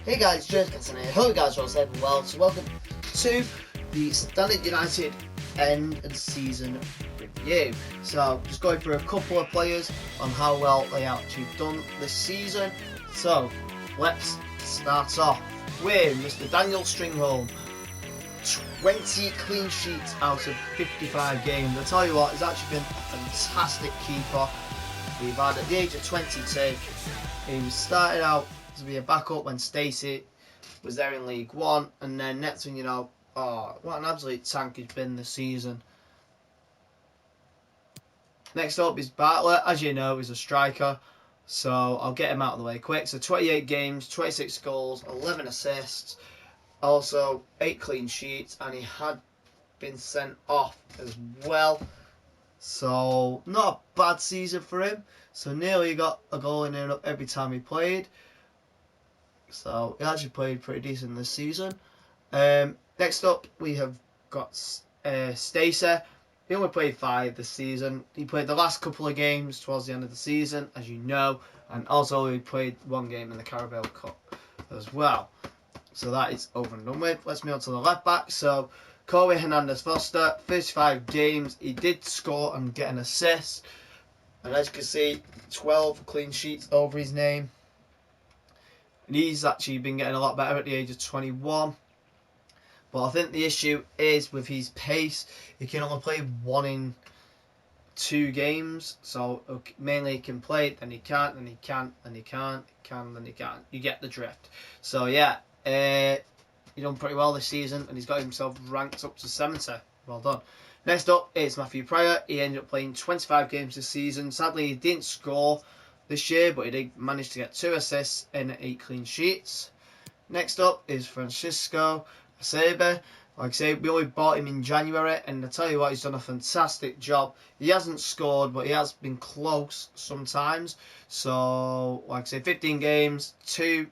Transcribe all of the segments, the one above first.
Hey guys, just Cassin here. Hope you guys are all safe and well. So welcome to the Standard United end of season review. So just going through a couple of players on how well they actually done this season. So let's start off with Mr. Daniel Stringholm. 20 clean sheets out of 55 games. I tell you what, he's actually been a fantastic keeper. We've had at the age of 22. He started out to be a backup when Stacey was there in League One, and then next thing you know, oh, what an absolute tank he's been this season. Next up is Bartlett. As you know, he's a striker, so I'll get him out of the way quick. So 28 games, 26 goals, 11 assists, also 8 clean sheets, and he had been sent off as well. So not a bad season for him. So nearly got a goal in there every time he played. So he actually played pretty decent this season. Next up we have got Stacey. He only played 5 this season. He played the last couple of games towards the end of the season, as you know, and also he played 1 game in the Carabao Cup as well. So that is over and done with. Let's move on to the left back. So Corey Hernandez-Foster, 35 games. He did score and get an assist. And as you can see, 12 clean sheets over his name. And he's actually been getting a lot better at the age of 21. But I think the issue is with his pace. He can only play 1 in 2 games. So mainly he can play, then he can't, then he can't, then he can't, then he can't. You get the drift. So yeah, he's done pretty well this season, and he's got himself ranked up to 70. Well done. Next up is Matthew Pryor. He ended up playing 25 games this season. Sadly, he didn't score this year, but he did manage to get 2 assists and 8 clean sheets. Next up is Francisco Acebe. Like I say, we only bought him in January, and I tell you what, he's done a fantastic job. He hasn't scored, but he has been close sometimes. So, like I say, 15 games, 2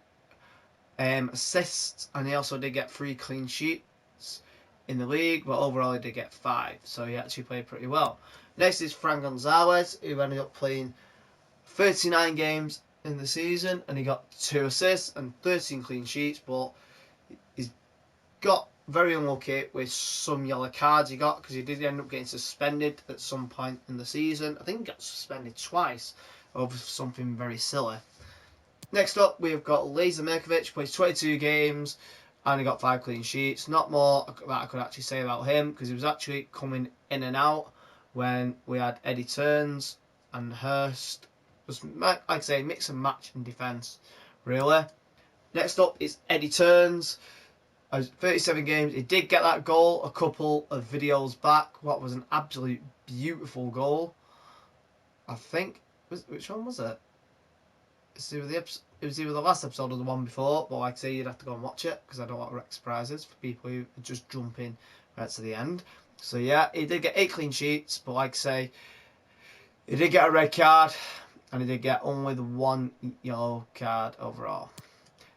assists, and he also did get 3 clean sheets in the league, but overall he did get 5, so he actually played pretty well. Next is Fran Gonzalez, who ended up playing 39 games in the season, and he got 2 assists and 13 clean sheets, but he's got very unlucky with some yellow cards he got, because he did end up getting suspended at some point in the season. I think he got suspended twice over something very silly. Next up, we've got Lazer Mirkovic, plays 22 games, and he got 5 clean sheets. Not more that I could actually say about him, because he was actually coming in and out when we had Eddie Turns and Hurst. It was, like I say, mix and match in defence, really. Next up is Eddie Turns. 37 games. He did get that goal a couple of videos back. What was an absolute beautiful goal. I think, which one was it? It was either the last episode or the one before, but like I say, you'd have to go and watch it, because I don't want to wreck surprises for people who just jump in right to the end. So yeah, he did get 8 clean sheets, but like I say, he did get a red card, and he did get only the 1 yellow card overall.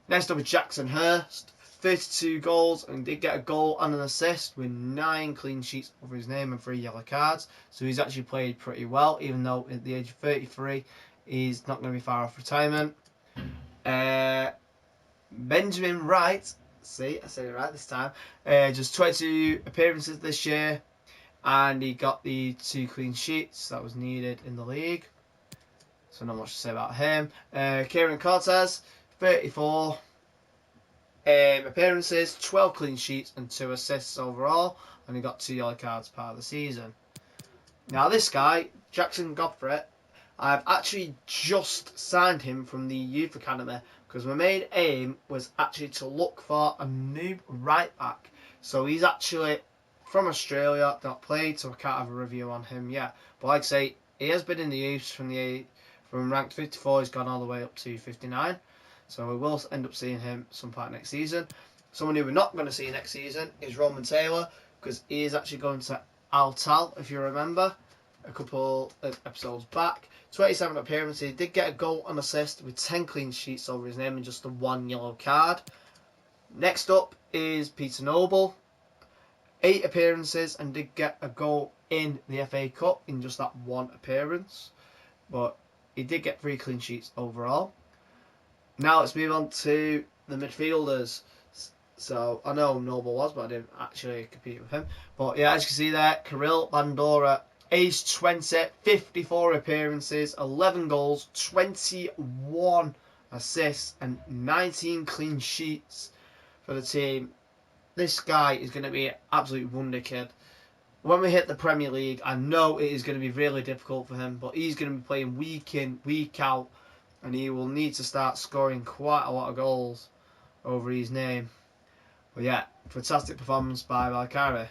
Next up is Jackson Hurst, 32 goals, and did get a goal and an assist with 9 clean sheets over his name and 3 yellow cards. So he's actually played pretty well, even though at the age of 33, he's not going to be far off retirement. Benjamin Wright, see, I said it right this time, just 22 appearances this year, and he got the 2 clean sheets that was needed in the league. So not much to say about him. Kieran Cortez, 34 appearances, 12 clean sheets and 2 assists overall, and he got 2 yellow cards part of the season. Now this guy, Jackson Godfrey, I've actually just signed him from the youth academy, because my main aim was actually to look for a new right back. So he's actually from Australia, not played, so I can't have a review on him yet. But like I say, he has been in the youth from ranked 54, he's gone all the way up to 59. So we will end up seeing him some part next season. Someone who we're not going to see next season is Roman Taylor, because he is actually going to Al Tal, if you remember, a couple of episodes back. 27 appearances, he did get a goal and assist with 10 clean sheets over his name and just the 1 yellow card. Next up is Peter Noble, 8 appearances and did get a goal in the FA Cup in just that 1 appearance. But he did get 3 clean sheets overall. Now let's move on to the midfielders. So I know Noble was, but I didn't actually compete with him. But yeah, as you can see there, Kirill Bandora, age 20, 54 appearances, 11 goals, 21 assists, and 19 clean sheets for the team. This guy is going to be an absolute wonder kid. When we hit the Premier League, I know it is going to be really difficult for him, but he's going to be playing week in, week out, and he will need to start scoring quite a lot of goals over his name. But yeah, fantastic performance by Valkyrie,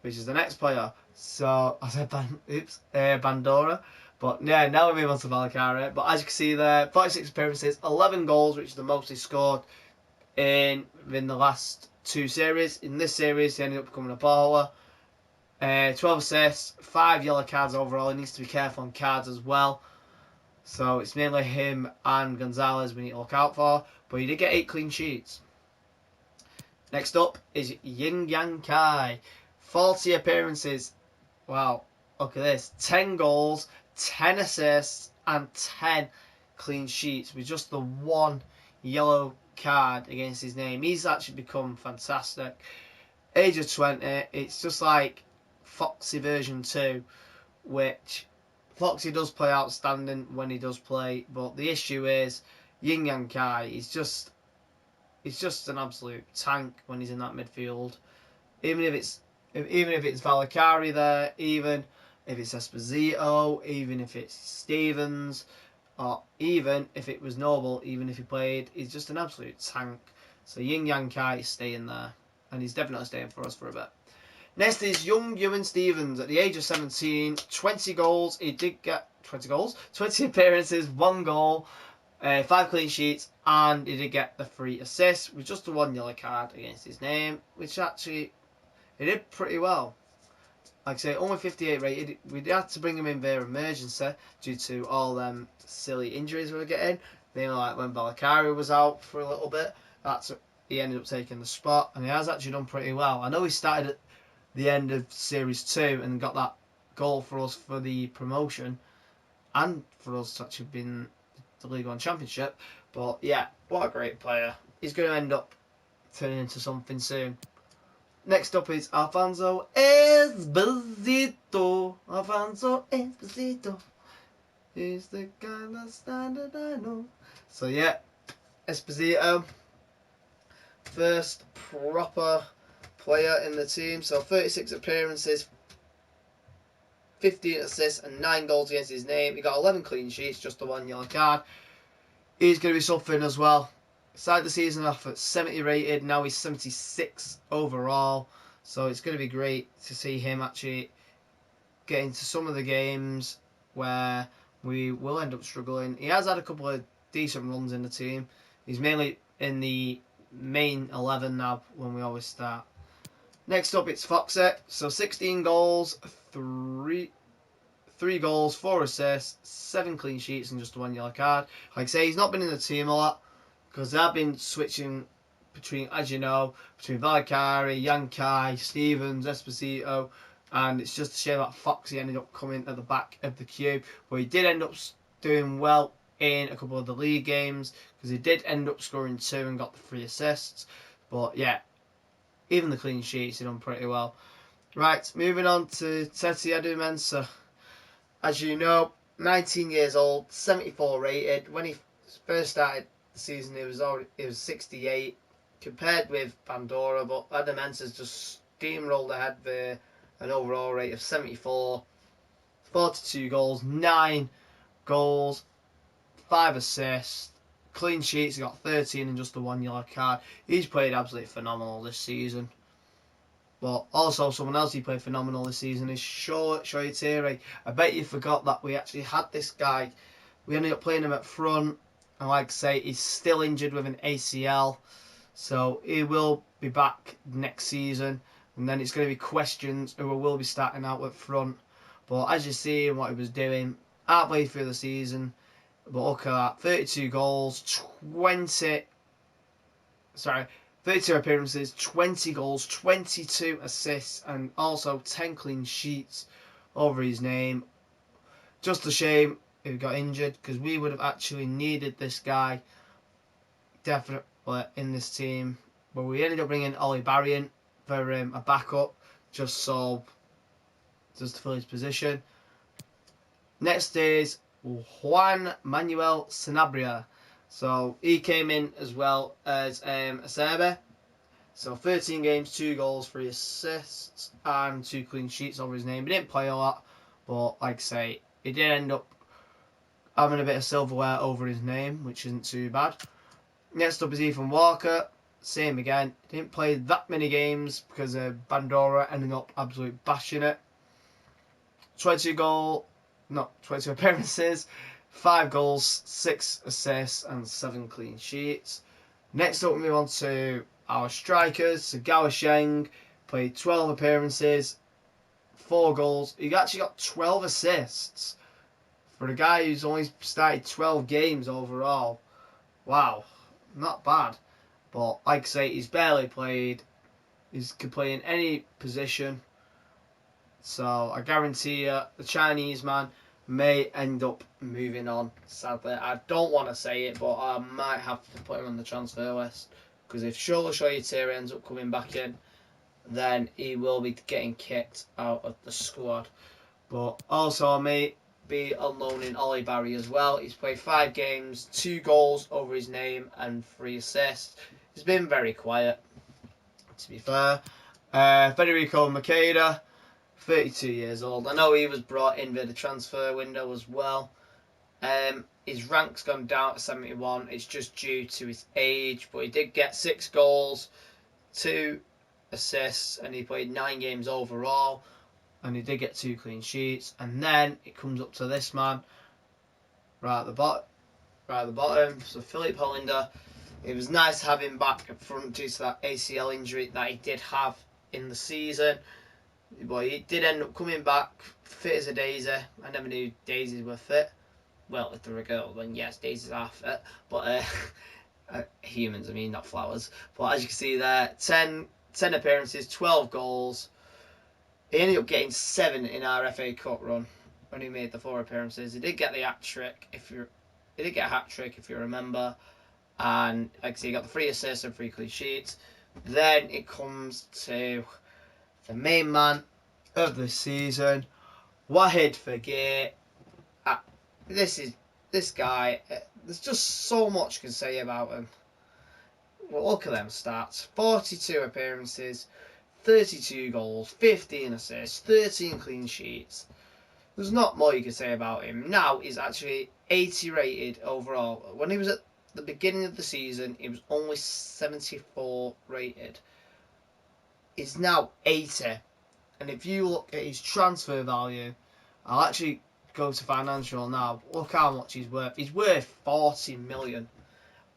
which is the next player. So I said Bandora, but yeah, now we move on to Valkyrie. But as you can see there, 46 appearances, 11 goals, which is the most he scored in the last 2 series. In this series, he ended up becoming a baller. 12 assists, 5 yellow cards overall. He needs to be careful on cards as well. So it's mainly him and Gonzalez we need to look out for. But he did get 8 clean sheets. Next up is Yin Yang Kai. 40 appearances. Wow, look at this. 10 goals, 10 assists, and 10 clean sheets with just the 1 yellow card against his name. He's actually become fantastic. Age of 20, it's just like Foxy version 2, which Foxy does play outstanding when he does play, but the issue is Yin Yang Kai, he's just an absolute tank when he's in that midfield. Even if it's Valkyrie there, even if it's Esposito, even if it's Stevens, or even if it was Noble, even if he played, he's just an absolute tank. So Yin Yang Kai is staying there, and he's definitely staying for us for a bit. Next is young Ewan Stevens at the age of 17, 20 goals. He did get 20 goals, 20 appearances, 1 goal, 5 clean sheets, and he did get the 3 assists with just the 1 yellow card against his name, which actually he did pretty well. Like I say, only 58 rated. We had to bring him in via emergency due to all them silly injuries we were getting. Mainly like when Valkyrie was out for a little bit. He ended up taking the spot, and he has actually done pretty well. I know he started at the end of Series 2 and got that goal for us for the promotion, and for us to actually been the League One Championship. But yeah, what a great player. He's going to end up turning into something soon. Next up is Alfonso Esposito. Alfonso Esposito is the kind of standard I know. So yeah, Esposito, first proper player in the team. So 36 appearances, 15 assists and 9 goals against his name. He got 11 clean sheets, just the 1 yellow card. He's going to be something as well. Started the season off at 70 rated, now he's 76 overall. So it's going to be great to see him actually get into some of the games where we will end up struggling. He has had a couple of decent runs in the team. He's mainly in the main 11 now when we always start. Next up it's Foxy. So 16 goals, 3 goals, 4 assists, 7 clean sheets and just 1 yellow card. Like I say, he's not been in the team a lot because they've been switching between, as you know, between Valkyrie, Yang Kai, Stevens, Esposito, and it's just a shame that Foxy ended up coming at the back of the queue. But he did end up doing well in a couple of the league games because he did end up scoring 2 and got the 3 assists. But yeah, even the clean sheets he done pretty well. Right, moving on to Tete Adumensah. As you know, 19 years old, 74 rated. When he first started the season, he was 68 compared with Pandora, but Adumensah's just steamrolled ahead for an overall rate of 74, 42 goals, 9 goals, 5 assists, clean sheets. He got 13 and just the 1 yellow card. He's played absolutely phenomenal this season. But also someone else he played phenomenal this season is Shoitiri. I bet you forgot that we actually had this guy. We ended up playing him up front, and like I say, he's still injured with an ACL. So he will be back next season, and then it's going to be questions who will be starting out up front. But as you see what he was doing, halfway through the season, but look at that, 32 goals, 32 appearances, 20 goals, 22 assists, and also 10 clean sheets over his name. Just a shame who got injured, because we would have actually needed this guy definitely in this team. But we ended up bringing Ollie Barry in for a backup, just to fill his position. Next is Juan Manuel Sanabria. So he came in as well as Acerbe. So 13 games, 2 goals, 3 assists, and 2 clean sheets over his name. He didn't play a lot, but like I say, he did end up having a bit of silverware over his name, which isn't too bad. Next up is Ethan Walker. Same again. Didn't play that many games because Bandora ended up absolutely bashing it. 22 appearances, 5 goals, 6 assists, and 7 clean sheets. Next up, we move on to our strikers. So Gao Sheng played 12 appearances, 4 goals. He actually got 12 assists for a guy who's only started 12 games overall. Wow, not bad. But like I say, he's barely played. He can play in any position. So I guarantee you, the Chinese man may end up moving on. Sadly, I don't want to say it, but I might have to put him on the transfer list, because if Shoyotiri ends up coming back in, then he will be getting kicked out of the squad. But also, I may be unloaning Ollie Barry as well. He's played 5 games, 2 goals over his name, and 3 assists. He's been very quiet, to be fair. Federico Makeda, 32 years old. I know he was brought in via the transfer window as well. His rank's gone down to 71. It's just due to his age, but he did get 6 goals, 2 assists, and he played 9 games overall, and he did get 2 clean sheets. And then it comes up to this man right at the bottom. So Philippe Hollander. It was nice to have him back up front due to that ACL injury that he did have in the season. But he did end up coming back fit as a daisy. I never knew daisies were fit. Well, if they're a girl, then yes, daisies are fit. But humans, I mean, not flowers. But as you can see there, 10 appearances, 12 goals. He ended up getting 7 in our FA Cup run when he made the 4 appearances. He did get the hat trick, if you remember. And like I say, he got the 3 assists and 3 clean sheets. Then it comes to the main man of the season, Wahid Fagir. This guy. There's just so much you can say about him. Well, look at them stats: 42 appearances, 32 goals, 15 assists, 13 clean sheets. There's not more you can say about him. Now he's actually 80 rated overall. When he was at the beginning of the season, he was only 74 rated. He's now 80. And if you look at his transfer value, I'll actually go to financial now. Look how much he's worth. He's worth 40 million.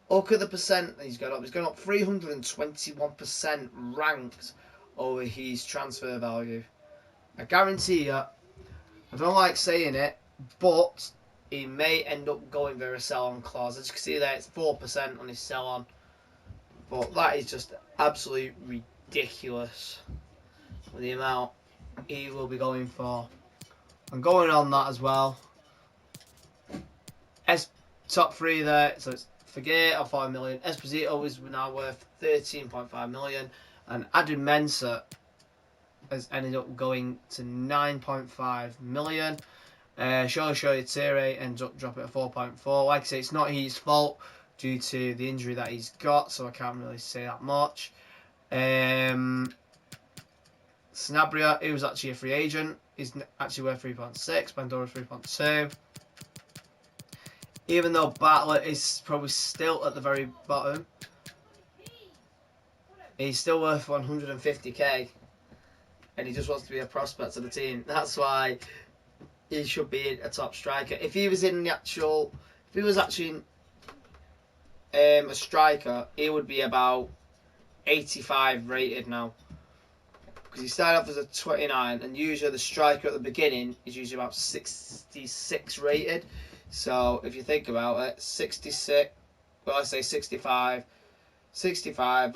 Look at the percent that he's gone up. He's gone up 321% ranked over his transfer value. I guarantee you, I don't like saying it, but he may end up going for a sell-on clause. As you can see there, it's 4% on his sell-on. But that is just absolutely ridiculous with the amount he will be going for. And going on that as well, top 3 there, so it's Fagir of 5 million, Esposito is now worth 13.5 million, and Adam Mensah has ended up going to 9.5 million. Shoyotiri ends up dropping at 4.4. Like I say, it's not his fault due to the injury that he's got, so I can't really say that much. Sanabria, he was actually a free agent. He's actually worth 3.6. Bandora 3.2. Even though Bartlett is probably still at the very bottom, he's still worth 150k, and he just wants to be a prospect of the team. That's why he should be a top striker. If he was actually a striker, he would be about 85 rated now. Because he started off as a 29, and usually the striker at the beginning is usually about 66 rated. So if you think about it, 66, well, I say 65,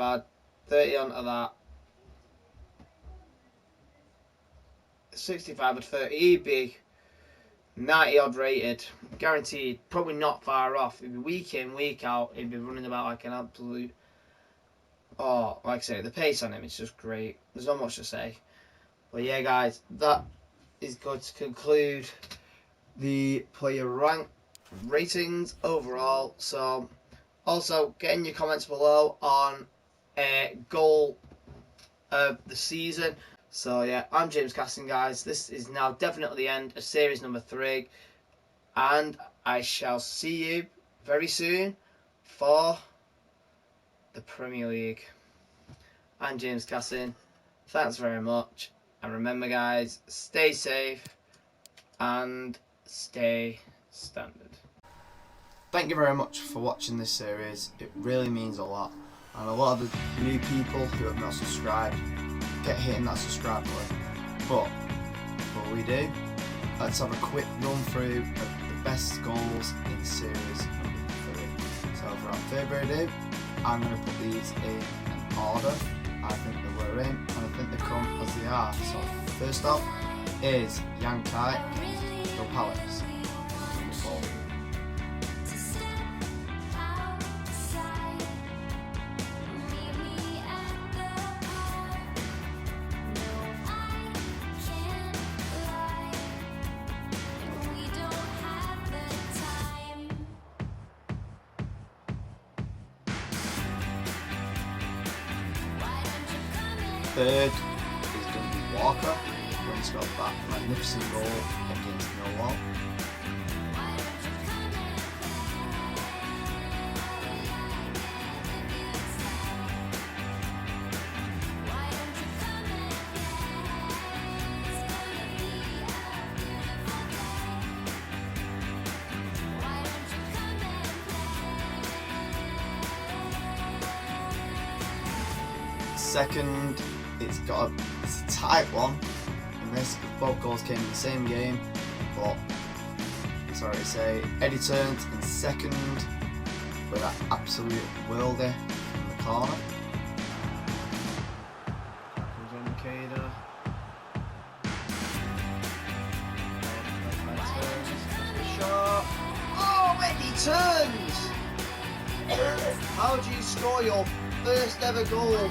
add 30 onto that. 65 at 30, he'd be 90 odd rated, guaranteed, probably not far off. He'd be week in, week out, he'd be running about like an absolute, like I say, the pace on him is just great. There's not much to say. But yeah guys, that is going to conclude the player rank ratings overall. So also get in your comments below on goal of the season. So yeah, I'm James Cassin guys. This is now definitely the end of series number 3, and I shall see you very soon for the Premier League. I'm James Cassin. Thanks very much, and remember guys, stay safe and stay standard. Thank you very much for watching this series. It really means a lot, and a lot of the new people who have not subscribed, get hitting that subscribe button. But before we do, let's have a quick run through of the best goals in series number 3. So without further ado, I'm going to put these in an order I think they were in, and I think they come as they are. So first off is Yankai against Crystal Palace, number 4. Third is going to be Walker when he's got that magnificent goal against Millwall. Second, it's a tight one in this. Both goals came in the same game, but sorry to say, Eddie turns in second with that absolute worldie in the corner. Comes on Makeda. Shot. Oh, Eddie turns! How do you score your first ever goal?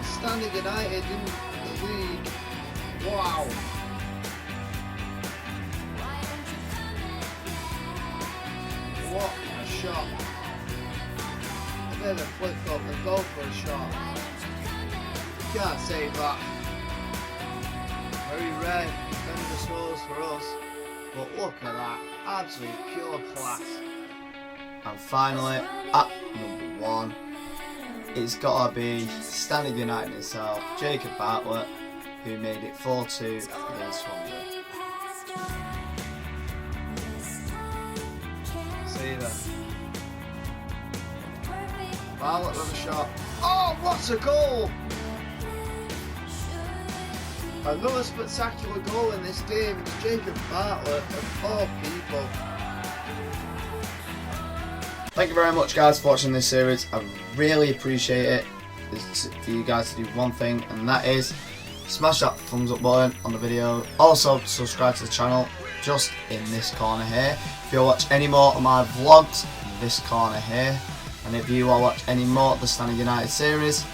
Standard United in the league. Wow. What a shot. A bit of a flip up and go for a shot. You can't save that. Very rare defender scores for us. But look at that. Absolute pure class. And finally, at number 1, it's got to be Standard United itself, Jacob Bartlett, who made it 4-2 against Swansea. See there. Bartlett with a shot. Oh, what a goal! Another spectacular goal in this game. It's Jacob Bartlett of all people. Thank you very much guys for watching this series. I really appreciate it. It's for you guys to do one thing, and that is smash that thumbs up button on the video. Also subscribe to the channel just in this corner here. If you watch any more of my vlogs, in this corner here. And if you want to watch any more of the Standard United series,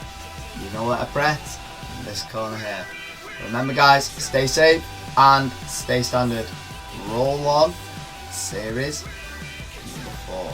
you know where to press, in this corner here. Remember guys, stay safe and stay standard. Roll on, series number 4.